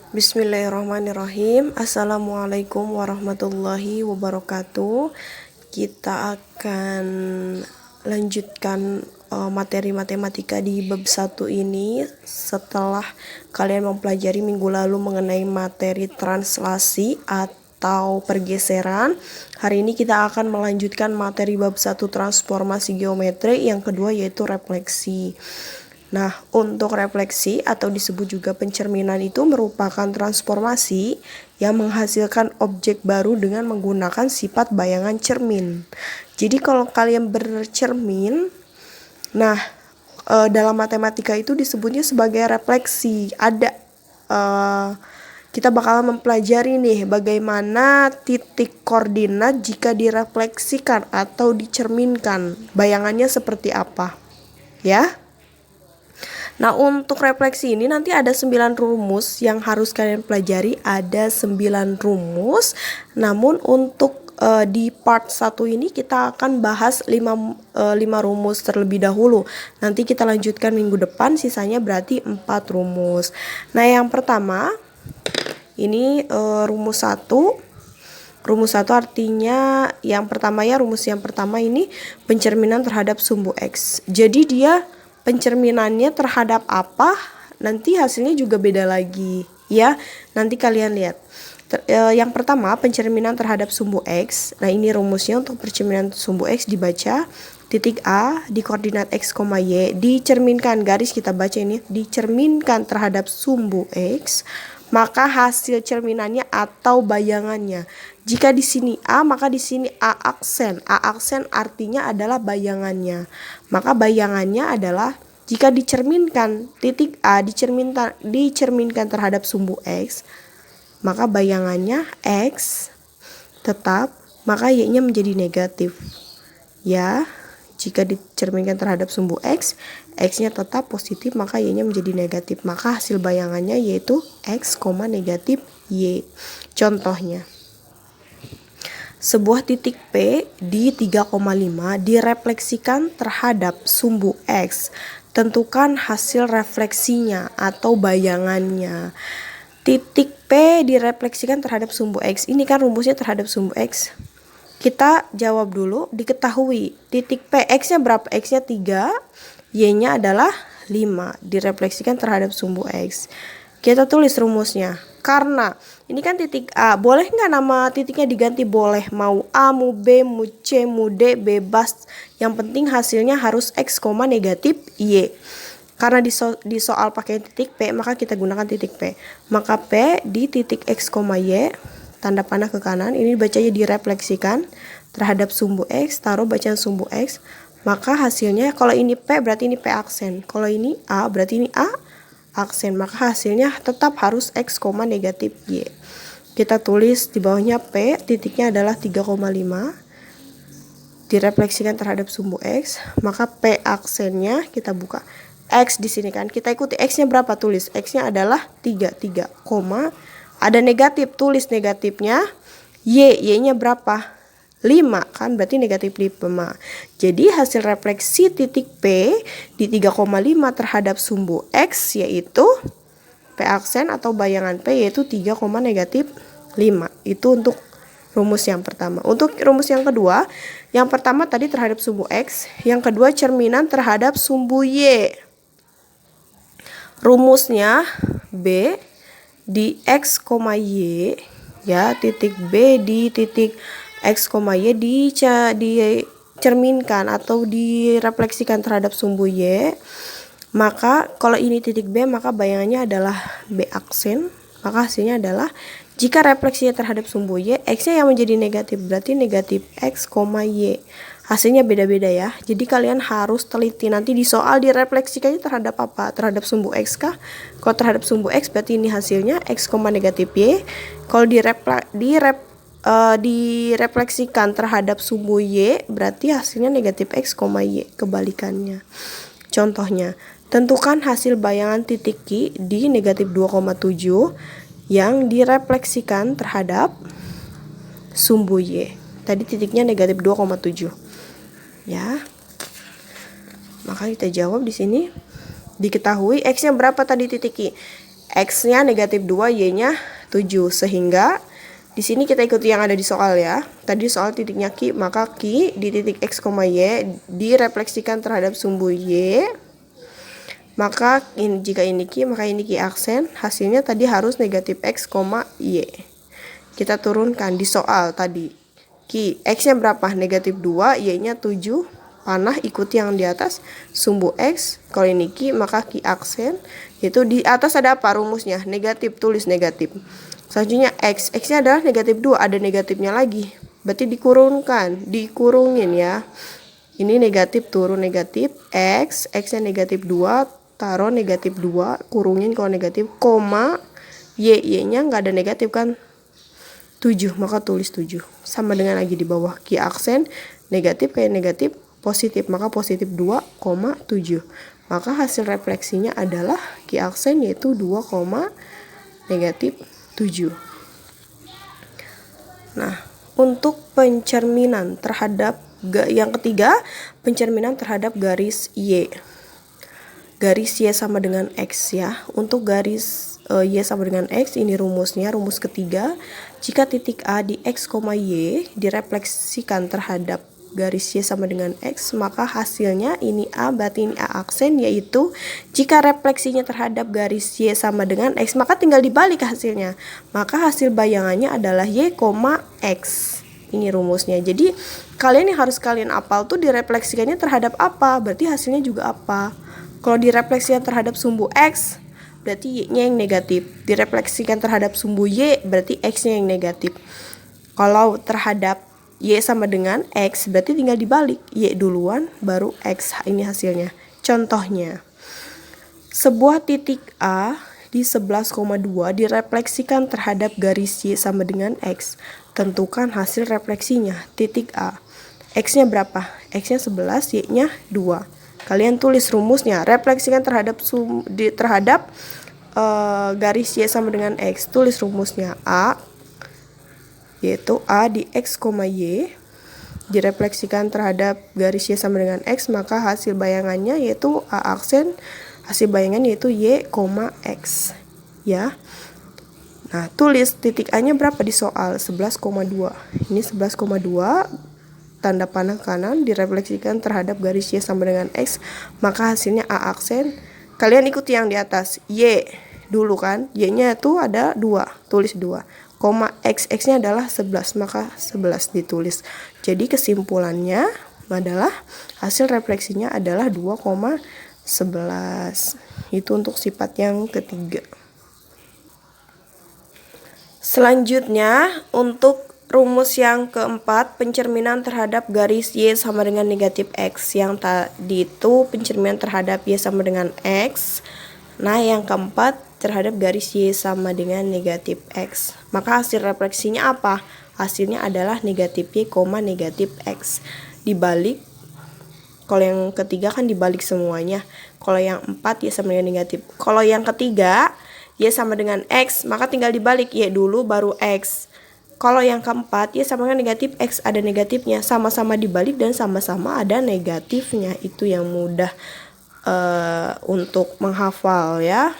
Bismillahirrahmanirrahim. Assalamualaikum warahmatullahi wabarakatuh. Kita akan lanjutkan materi matematika di bab 1 ini setelah kalian mempelajari minggu lalu mengenai materi translasi atau pergeseran. Hari ini kita akan melanjutkan materi bab 1 transformasi geometri, yang kedua yaitu refleksi. Nah, untuk refleksi atau disebut juga pencerminan itu merupakan transformasi yang menghasilkan objek baru dengan menggunakan sifat bayangan cermin. Jadi kalau kalian bercermin, nah dalam matematika itu disebutnya sebagai refleksi. Kita bakal mempelajari nih bagaimana titik koordinat jika direfleksikan atau dicerminkan. Bayangannya seperti apa? Ya. Nah, untuk refleksi ini nanti ada 9 rumus yang harus kalian pelajari. Ada 9 rumus. Namun untuk di part 1 ini kita akan bahas 5 rumus terlebih dahulu. Nanti kita lanjutkan minggu depan, sisanya berarti 4 rumus. Nah, yang pertama ini rumus 1. Rumus 1 artinya rumus yang pertama ini pencerminan terhadap sumbu X. Jadi dia pencerminannya terhadap apa, nanti hasilnya juga beda lagi ya. Nanti kalian lihat. Yang pertama pencerminan terhadap sumbu X. Nah, ini rumusnya untuk pencerminan sumbu X dibaca titik A di koordinat X, Y dicerminkan, garis kita baca ini, dicerminkan terhadap sumbu X, maka hasil cerminannya atau bayangannya. Jika di sini A, maka di sini A aksen. A aksen artinya adalah bayangannya. Maka bayangannya adalah jika dicerminkan titik A dicerminkan terhadap sumbu X, maka bayangannya X tetap, maka Y-nya menjadi negatif. Ya, jika dicerminkan terhadap sumbu X, X-nya tetap positif, maka Y-nya menjadi negatif. Maka hasil bayangannya yaitu X, negatif Y. Contohnya, sebuah titik P di 3,5 direfleksikan terhadap sumbu X. Tentukan hasil refleksinya atau bayangannya. Titik P direfleksikan terhadap sumbu X. Ini kan rumusnya terhadap sumbu X. Kita jawab dulu. Diketahui titik P X-nya berapa? X-nya 3, Y-nya adalah 5. Direfleksikan terhadap sumbu X. Kita tulis rumusnya. Karena ini kan titik A, boleh nggak nama titiknya diganti? Boleh. Mau A, mau B, mau C, mau D, bebas. Yang penting hasilnya harus X, negatif Y. Karena di soal pakai titik P, maka kita gunakan titik P. Maka P di titik X, Y, tanda panah ke kanan, ini bacanya direfleksikan terhadap sumbu X, taruh bacaan sumbu X, maka hasilnya kalau ini P berarti ini P aksen, kalau ini A berarti ini A aksen, maka hasilnya tetap harus X, negatif Y. Kita tulis di bawahnya P, titiknya adalah 3,5, direfleksikan terhadap sumbu X, maka P aksennya kita buka. X di sini kan, kita ikuti X-nya berapa, tulis X-nya adalah 3, ada negatif, tulis negatifnya. Y-nya berapa? 5 kan, berarti negatif 5. Jadi hasil refleksi titik P di 3,5 terhadap sumbu X yaitu P aksen atau bayangan P yaitu 3, negatif 5. Itu untuk rumus yang pertama. Untuk rumus yang kedua, yang pertama tadi terhadap sumbu X, yang kedua cerminan terhadap sumbu Y. Rumusnya B di X, Y, ya, titik B di titik X, Y dicerminkan atau direfleksikan terhadap sumbu Y. Maka kalau ini titik B, maka bayangannya adalah B aksen. Maka hasilnya adalah jika refleksinya terhadap sumbu Y, X-nya yang menjadi negatif, berarti negatif X, Y. Hasilnya beda-beda ya. Jadi kalian harus teliti nanti di soal direfleksikannya terhadap apa? Terhadap sumbu X kah? Kalau terhadap sumbu X berarti ini hasilnya X, negatif Y. Kalau direfleksikan terhadap sumbu Y berarti hasilnya negatif X, Y. Kebalikannya. Contohnya, tentukan hasil bayangan titik Q di negatif 2,7 yang direfleksikan terhadap sumbu Y. Tadi titiknya negatif 2,7. Ya. Maka kita jawab di sini. Diketahui X-nya berapa tadi titik Q? X-nya negatif 2, Y-nya 7. Sehingga di sini kita ikuti yang ada di soal ya. Tadi soal titiknya Q, maka Q di titik X, Y direfleksikan terhadap sumbu Y. Maka jika ini Q, maka ini Q aksen. Hasilnya tadi harus negatif X, Y. Kita turunkan di soal tadi. Q, X-nya berapa? Negatif 2, Y-nya 7. Panah ikuti yang di atas, sumbu X. Kalau ini Q, maka Q aksen. Yaitu di atas ada apa rumusnya? Negatif, tulis negatif. Selanjutnya X, X-nya adalah negatif 2, ada negatifnya lagi. Berarti dikurungin ya. Ini negatif turun negatif, X, X-nya negatif 2, taruh negatif 2, kurungin kalau negatif, koma, Y-nya nggak ada negatif kan? 7, maka tulis 7. Sama dengan lagi di bawah, Q aksen, negatif kayak negatif, positif, maka positif 2,7. Maka hasil refleksinya adalah Q aksen yaitu 2, negatif 7. Nah, untuk pencerminan terhadap yang ketiga, pencerminan terhadap garis Y. Garis Y sama dengan X ya. Untuk garis Y sama dengan X, ini rumusnya, rumus ketiga. Jika titik A di X, Y direfleksikan terhadap garis Y sama dengan X, maka hasilnya ini A, berarti ini A aksen, yaitu jika refleksinya terhadap garis Y sama dengan X, maka tinggal dibalik hasilnya. Maka hasil bayangannya adalah Y, X. Ini rumusnya. Jadi kalian yang harus kalian apal tuh direfleksikannya terhadap apa, berarti hasilnya juga apa. Kalau direfleksikan terhadap sumbu X, berarti Y-nya yang negatif. Direfleksikan terhadap sumbu Y, berarti X-nya yang negatif. Kalau terhadap Y sama dengan X, berarti tinggal dibalik. Y duluan, baru X. Ini hasilnya. Contohnya, sebuah titik A di 11,2 direfleksikan terhadap garis Y sama dengan X. Tentukan hasil refleksinya. Titik A. X-nya berapa? X-nya 11, Y-nya 2. Kalian tulis rumusnya. Refleksikan terhadap garis Y sama dengan X. Tulis rumusnya. A, yaitu A di X, Y direfleksikan terhadap garis Y sama dengan X, maka hasil bayangannya yaitu A aksen, hasil bayangan yaitu Y, X ya. Nah, tulis titik A nya berapa di soal? 11,2. Ini 11,2, tanda panah kanan direfleksikan terhadap garis Y sama dengan X, maka hasilnya A aksen. Kalian ikuti yang di atas, Y dulu kan, Y-nya itu ada 2, tulis 2. X-nya adalah 11, maka 11 ditulis. Jadi kesimpulannya adalah hasil refleksinya adalah 2,11. Itu untuk sifat yang ketiga. Selanjutnya untuk rumus yang keempat, pencerminan terhadap garis Y sama dengan negatif X. Yang tadi itu pencerminan terhadap Y sama dengan X. Nah, yang keempat terhadap garis Y sama dengan negatif X. Maka hasil refleksinya apa? Hasilnya adalah negatif Y, negatif X. Dibalik. Kalau yang ketiga kan dibalik semuanya. Kalau yang 4 Y sama dengan negatif. Kalau yang ketiga Y sama dengan X, maka tinggal dibalik, Y dulu baru X. Kalau yang keempat Y sama dengan negatif X, ada negatifnya, sama-sama dibalik dan sama-sama ada negatifnya. Itu yang mudah untuk menghafal ya.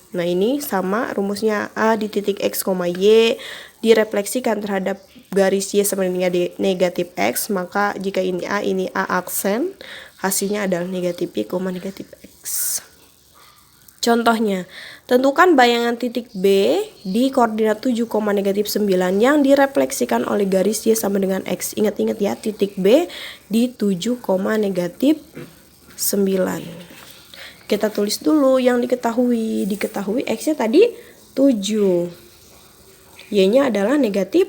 Nah, ini sama rumusnya. A di titik X, Y direfleksikan terhadap garis Y sama dengan negatif X, maka jika ini A aksen, hasilnya adalah negatif Y, negatif X. Contohnya, tentukan bayangan titik B di koordinat 7, negatif 9 yang direfleksikan oleh garis Y sama dengan X. Ingat-ingat ya, titik B di 7, negatif 9. Kita tulis dulu yang diketahui. Diketahui X-nya tadi 7. Y-nya adalah negatif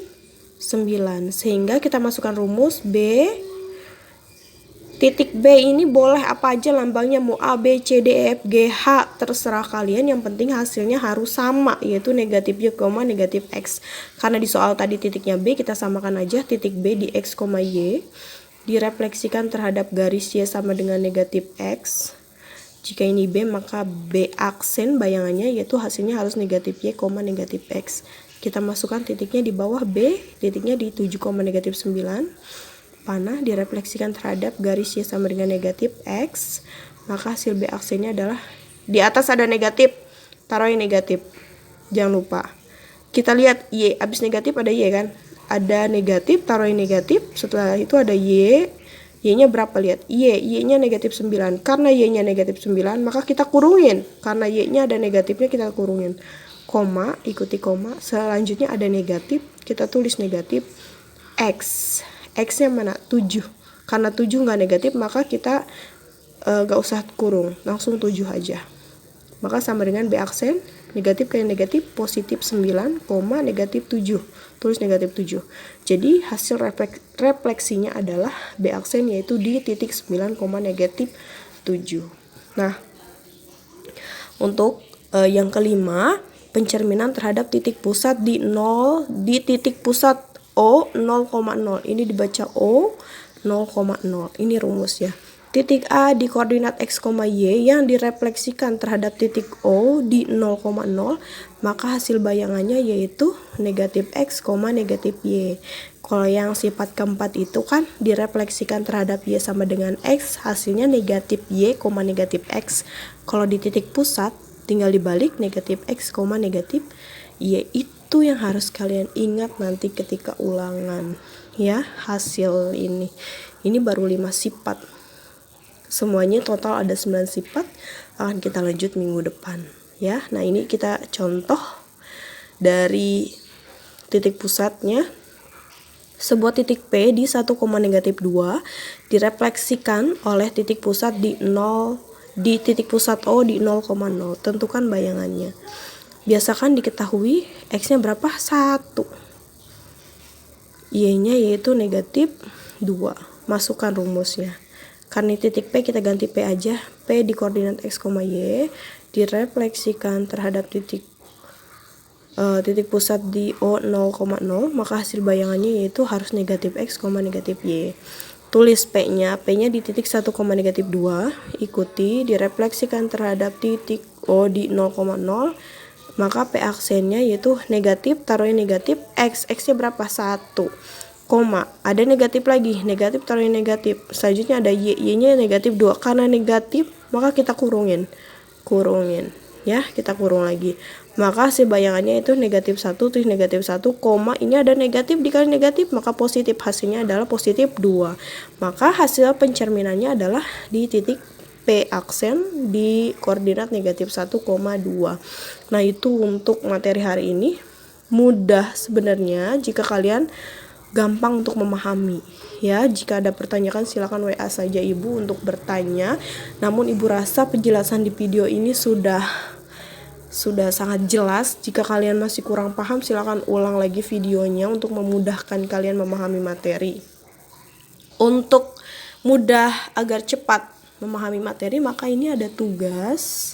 9. Sehingga kita masukkan rumus B. Titik B ini boleh apa aja lambangnya, mau A, B, C, D, E, F, G, H, terserah kalian. Yang penting hasilnya harus sama, yaitu negatif Y, negatif X. Karena di soal tadi titiknya B, kita samakan aja titik B di X, Y direfleksikan terhadap garis Y sama dengan negatif X. Jika ini B, maka B aksen bayangannya, yaitu hasilnya harus negatif Y, negatif X. Kita masukkan titiknya di bawah B, titiknya di 7, negatif 9. Panah direfleksikan terhadap garis Y sama dengan negatif X, maka hasil B aksennya adalah di atas ada negatif, taruh yang negatif. Jangan lupa. Kita lihat Y, abis negatif ada Y kan? Ada negatif, taruh yang negatif. Setelah itu ada Y. Y-nya berapa? Lihat. Y-nya negatif 9. Karena Y-nya negatif 9, maka kita kurungin. Karena Y-nya ada negatifnya, kita kurungin. Koma, ikuti koma. Selanjutnya ada negatif, kita tulis negatif. X. X-nya mana? 7. Karena 7 nggak negatif, maka kita nggak usah kurung. Langsung 7 aja. Maka sama dengan B aksen, negatif ke negatif, positif 9, negatif 7. Tulis negatif 7. Jadi hasil refleksinya adalah B aksen, yaitu di titik 9, negatif 7. Nah, untuk yang kelima, pencerminan terhadap titik pusat di titik pusat O 0,0. Ini dibaca O 0,0. Ini rumus ya. Titik A di koordinat X, Y yang direfleksikan terhadap titik O di 0,0, maka hasil bayangannya yaitu negatif X, negatif Y. Kalau yang sifat keempat itu kan direfleksikan terhadap Y sama dengan X, hasilnya negatif Y, negatif X. Kalau di titik pusat tinggal dibalik, negatif X, negatif Y. Itu yang harus kalian ingat nanti ketika ulangan ya, hasil ini. Ini baru 5 sifat. Semuanya total ada 9 sifat, akan kita lanjut minggu depan ya. Nah, ini kita contoh dari titik pusatnya. Sebuah titik P di 1, negatif 2 direfleksikan oleh titik pusat di titik pusat O di 0,0. Tentukan bayangannya. Biasakan diketahui X-nya berapa? 1. Y-nya yaitu negatif 2. Masukkan rumusnya. Karena titik P kita ganti P aja. P di koordinat X, Y direfleksikan terhadap titik pusat di O 0,0, maka hasil bayangannya yaitu harus negatif X, negatif Y. Tulis P-nya. P-nya di titik 1, negatif 2. Ikuti direfleksikan terhadap titik O di 0,0, maka P aksennya yaitu negatif, taruhnya negatif. X-nya berapa? 1. Ada negatif lagi, negatif taruh yang negatif. Selanjutnya ada Y-nya negatif 2. Karena negatif, maka kita kurungin ya, kita kurung lagi. Maka hasil bayangannya itu negatif 1, terus negatif 1, ini ada negatif dikali negatif, maka positif. Hasilnya adalah positif 2. Maka hasil pencerminannya adalah di titik P aksen di koordinat negatif 1,2. Nah, itu untuk materi hari ini. Mudah sebenarnya jika kalian gampang untuk memahami ya. Jika ada pertanyaan silakan WA saja Ibu untuk bertanya. Namun Ibu rasa penjelasan di video ini sudah sangat jelas. Jika kalian masih kurang paham silakan ulang lagi videonya untuk memudahkan kalian memahami materi. Untuk mudah agar cepat memahami materi, maka ini ada tugas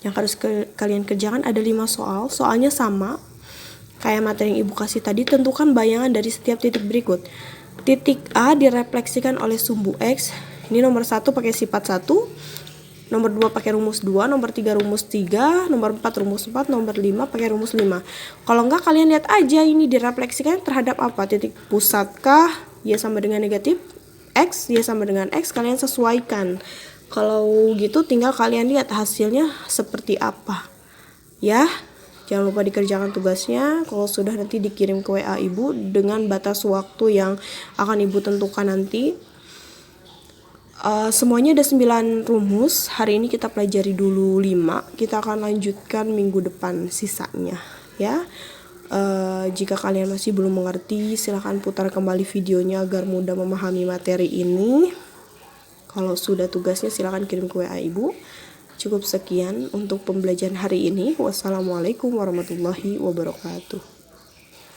yang harus kalian kerjakan. Ada 5 soal. Soalnya sama kayak materi yang Ibu kasih tadi. Tentukan bayangan dari setiap titik berikut. Titik A direfleksikan oleh sumbu X. Ini nomor 1 pakai sifat 1, nomor 2 pakai rumus 2, nomor 3 rumus 3, nomor 4 rumus 4, nomor 5 pakai rumus 5. Kalau enggak kalian lihat aja ini direfleksikan terhadap apa? Titik pusat kah? Y sama dengan negatif X, Y sama dengan X, kalian sesuaikan. Kalau gitu tinggal kalian lihat hasilnya seperti apa ya. Jangan lupa dikerjakan tugasnya. Kalau sudah nanti dikirim ke WA Ibu dengan batas waktu yang akan Ibu tentukan nanti. Semuanya ada 9 rumus. Hari ini kita pelajari dulu 5. Kita akan lanjutkan minggu depan sisanya ya. Jika kalian masih belum mengerti, silahkan putar kembali videonya agar mudah memahami materi ini. Kalau sudah tugasnya silahkan kirim ke WA Ibu. Cukup sekian untuk pembelajaran hari ini. Wassalamualaikum warahmatullahi wabarakatuh.